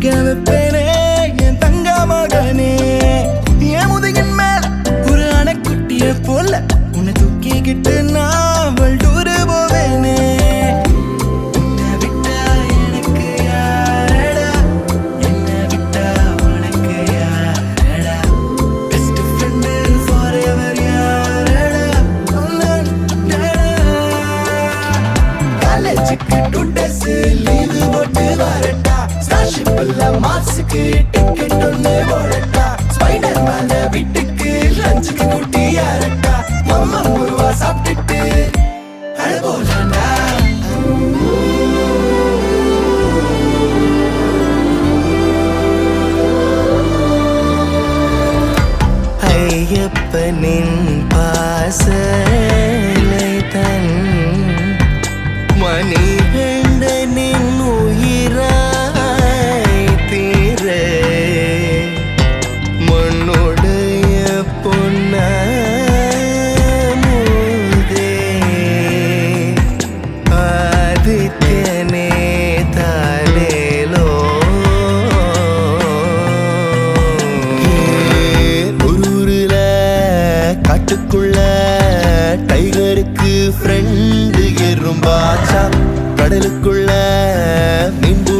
வைப்பேனே என் தங்க மகனே. என் முதுகின் மேல ஒரு அணைக்குட்டிய போல உன்னை தூக்கிக்கிட்டு நான் வல்டூரு போவேனே. உன்னை விட்டா எனக்கு யாரடா, என்னை விட்டா உனக்கு யாரடா, பெஸ்ட் ஃப்ரெண்டு ஃபாரெவர் யாரடா, காலேஜுக்கு 2 days லீவு போட்டு வரட்டா, ஸ்டார்ஷிப்ல மார்ஸுக்கு டிக்கெட் ஒன்று போடட்டா, ஸ்பைடர் மேன வீட்டுக்கு லஞ்சுக்கு கூட்டி யாரட்டா, மாமா முருவா சாப்பிட்டுட்டு அழகோலண்டா. ஐயப்பனின் பாசலை தன் மணிகண்டனின் உயிராய் தீர மண்ணுடைய பொன்னமுதே ஆதித்யனே தாலேலோ. ஊருல காட்டுக்குள்ள டைகருக்கு ஃப்ரெண்டு எறும்பாச்சா, கடலுக்குள்ள மீண்டு